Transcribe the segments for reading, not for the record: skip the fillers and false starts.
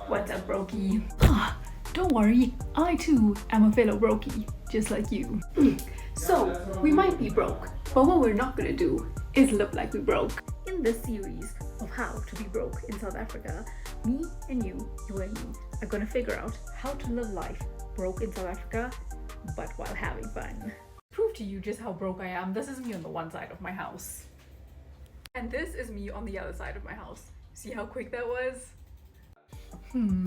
What's up, brokey? Don't worry, I too am a fellow brokey, just like you. So, we might be broke, but what we're not gonna do is look like we broke. In this series of how to be broke in South Africa, me and you and me, are gonna figure out how to live life broke in South Africa, but while having fun. Prove to you just how broke I am, this is me on the one side of my house. And this is me on the other side of my house. See how quick that was?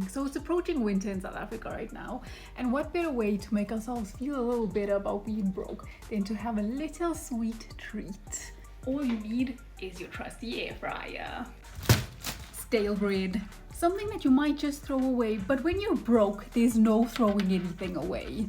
So it's approaching winter in South Africa right now, and what better way to make ourselves feel a little better about being broke than to have a little sweet treat. All you need is your trusty air fryer. Stale bread, something that you might just throw away, but when you're broke, there's no throwing anything away.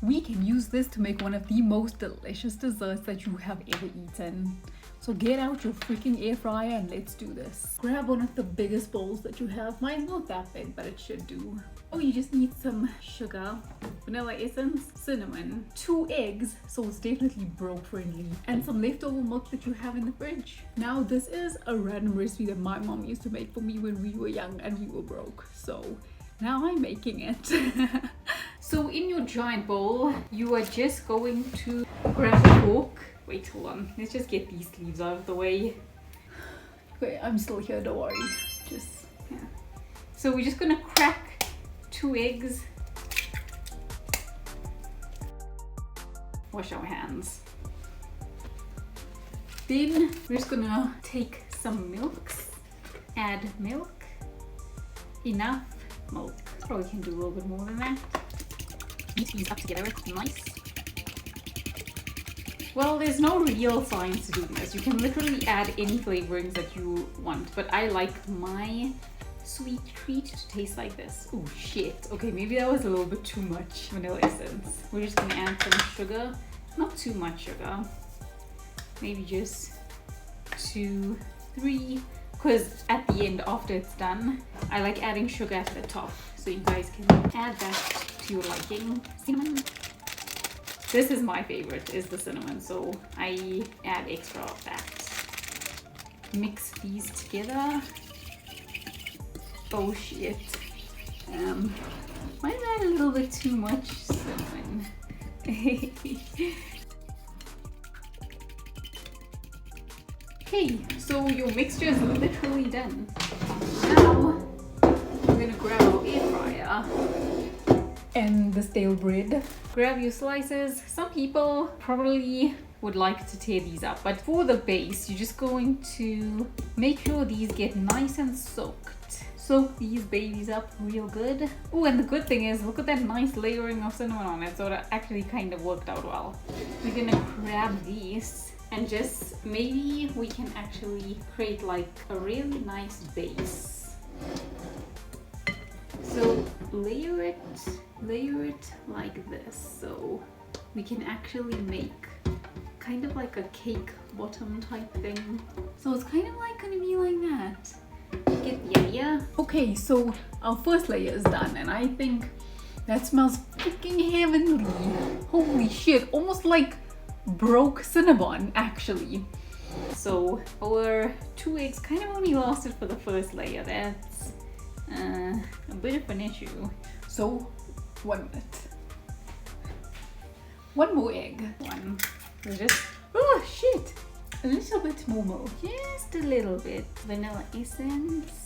We can use this to make one of the most delicious desserts that you have ever eaten. So get out your freaking air fryer and let's do this. Grab one of the biggest bowls that you have. Mine's not that big, but it should do. Oh, you just need some sugar, vanilla essence, cinnamon, 2 eggs, so it's definitely broke friendly, and some leftover milk that you have in the fridge. Now, this is a random recipe that my mom used to make for me when we were young and we were broke. So now I'm making it. So in your giant bowl, you are just going to grab a fork. Wait, hold on. Let's just get these sleeves out of the way. Okay, I'm still here, don't worry. Yeah. So we're just gonna crack 2 eggs. Wash our hands. Then we're just gonna take some milks. Add milk. Enough milk. Probably can do a little bit more than that. Mix these up together, nice. Well, there's no real science to doing this. You can literally add any flavorings that you want, but I like my sweet treat to taste like this. Oh shit. Okay, maybe that was a little bit too much vanilla essence. We're just gonna add some sugar. Not too much sugar. Maybe just 2, 3. Because at the end, after it's done, I like adding sugar at the top. So you guys can add that to your liking. Cinnamon. This is my favorite, is the cinnamon, so I add extra of that. Mix these together. Oh shit. Might add a little bit too much cinnamon. Okay, so your mixture is literally done. Now, we're gonna grab our air fryer and the stale bread. Grab your slices. Some people probably would like to tear these up, but for the base, you're just going to make sure these get nice and soaked. Soak these babies up real good. Oh, and the good thing is, look at that nice layering of cinnamon on it, so it actually kind of worked out well. We're gonna grab these and just, maybe we can actually create like a really nice base. So layer it like this, so we can actually make kind of like a cake bottom type thing. So it's kind of like gonna be like that. Get the idea? Okay, so our first layer is done, and I think that smells freaking heavenly. Holy shit, almost like broke cinnamon actually. So our 2 eggs kind of only lasted for the first layer. That's a bit of an issue. So 1 minute. 1 more egg. Oh shit! A little bit more milk. Just a little bit. Vanilla essence.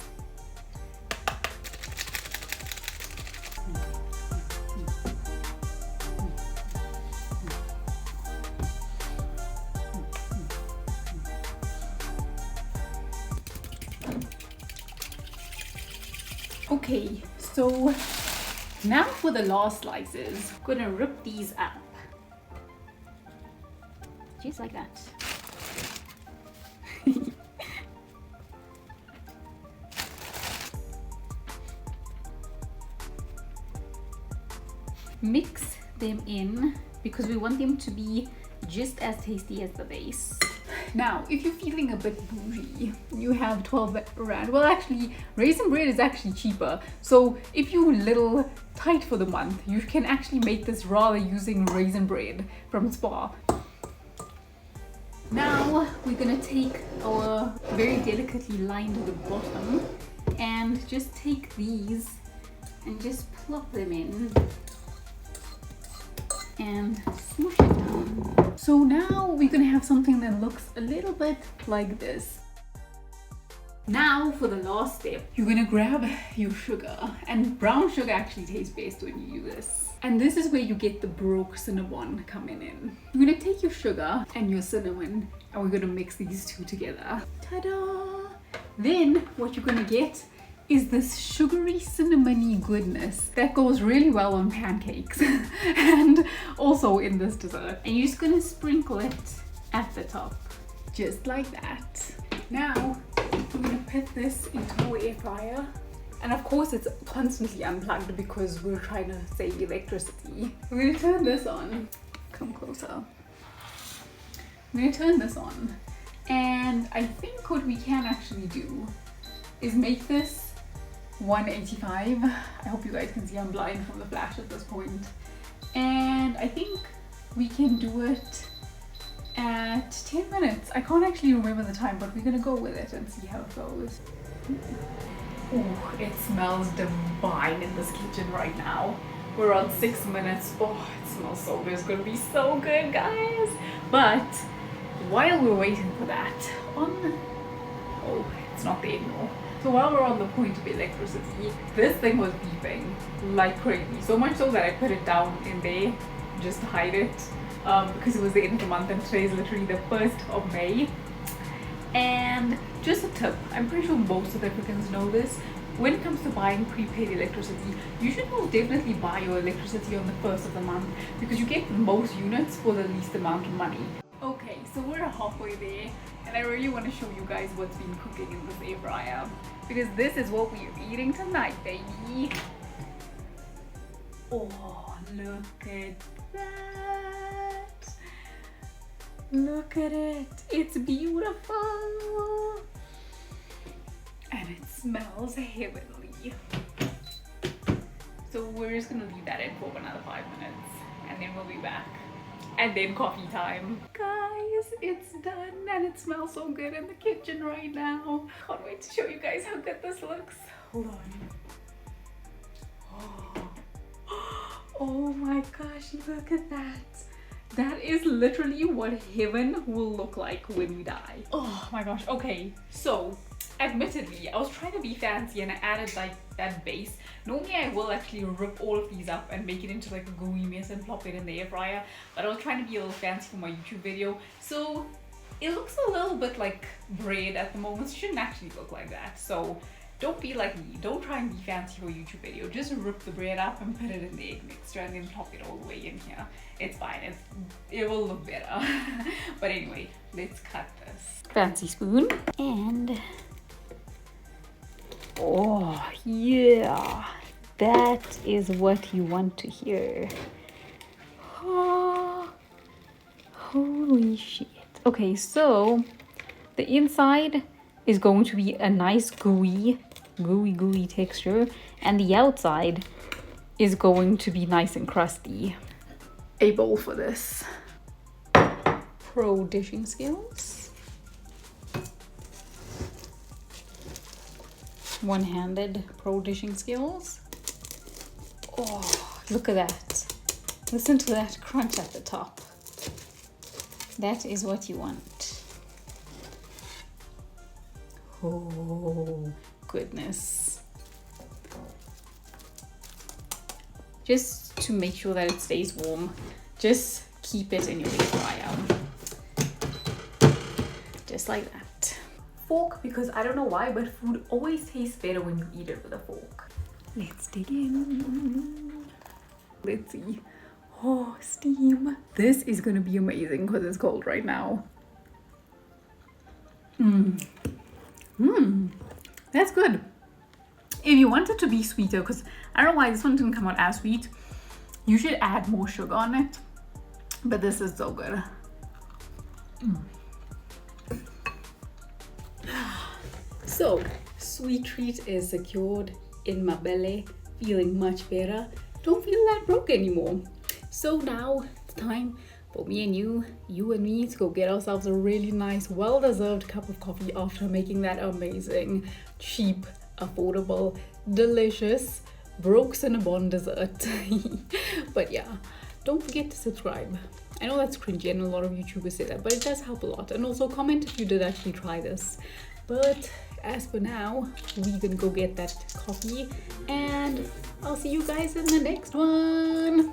Okay, so now for the last slices. I'm gonna rip these up. Just like that. Mix them in because we want them to be just as tasty as the base. Now, if you're feeling a bit bougie, you have 12 rand. Well, actually, raisin bread is actually cheaper. So if you're a little tight for the month, you can actually make this rather using raisin bread from Spar. Now we're gonna take our very delicately lined the bottom And just take these and just plop them in and smoosh it down. So now we're gonna have something that looks a little bit like this. Now for the last step, you're gonna grab your sugar, and brown sugar actually tastes best when you do this. And this is where you get the broke cinnamon coming in. You're gonna take your sugar and your cinnamon, and we're gonna mix these two together. Ta-da! Then what you're gonna get is this sugary cinnamony goodness that goes really well on pancakes and also in this dessert. And you're just gonna sprinkle it at the top, just like that. Now I'm gonna put this into our air fryer, and of course it's constantly unplugged because we're trying to save electricity. We're gonna turn this on. Come closer. I'm gonna turn this on, and I think what we can actually do is make this 185. I hope you guys can see I'm blind from the flash at this point. And I think we can do it at 10 minutes. I can't actually remember the time, but we're gonna go with it and see how it goes. Oh, it smells divine in this kitchen right now. We're on 6 minutes. Oh, it smells so good. It's gonna be so good, guys. But while we're waiting for that, oh, it's not there anymore. So while we're on the point of electricity, this thing was beeping like crazy. So much so that I put it down in there just to hide it, because it was the end of the month and today is literally the 1st of May. And just a tip, I'm pretty sure most South Africans know this. When it comes to buying prepaid electricity, you should most definitely buy your electricity on the 1st of the month because you get the most units for the least amount of money. Okay, so we're halfway there, and I really want to show you guys what's been cooking in this air fryer, because this is what we're eating tonight, baby. Oh, look at that. Look at it. It's beautiful. And it smells heavenly. So we're just gonna leave that in for another 5 minutes, and then we'll be back. And then coffee time. Guys, it's done and it smells so good in the kitchen right now. Can't wait to show you guys how good this looks. Hold on. Oh my gosh, look at that. That is literally what heaven will look like when we die. Oh my gosh, okay. So, admittedly, I was trying to be fancy and I added like that base. Normally I will actually rip all of these up and make it into like a gooey mess and plop it in the air fryer, but I was trying to be a little fancy for my YouTube video, so it looks a little bit like bread at the moment. It shouldn't actually look like that, so don't be like me. Don't try and be fancy for a YouTube video. Just rip the bread up and put it in the egg mixture and then plop it all the way in here. It's fine, it will look better. But anyway, let's cut this. Fancy spoon and oh yeah, that is what you want to hear. Oh, holy shit. Okay, so the inside is going to be a nice gooey texture, and the outside is going to be nice and crusty. A bowl for this. Pro dishing skills. One-handed pro dishing skills. Oh, look at that. Listen to that crunch at the top. That is what you want. Oh, goodness. Just to make sure that it stays warm, just keep it in your air fryer. Just like that. Fork, because I don't know why, but food always tastes better when you eat it with a fork. Let's dig in. Let's see. Oh, steam. This is gonna be amazing because it's cold right now. That's good. If you want it to be sweeter, because I don't know why this one didn't come out as sweet, you should add more sugar on it. But this is so good. So, sweet treat is secured in my belly, feeling much better. Don't feel that broke anymore. So now it's time for me and you and me to go get ourselves a really nice, well-deserved cup of coffee after making that amazing, cheap affordable, delicious broke cinnabon dessert. But yeah, don't forget to subscribe. I know that's cringy and a lot of YouTubers say that, but it does help a lot. And also comment if you did actually try this. But as for now, we're gonna go get that coffee and I'll see you guys in the next one.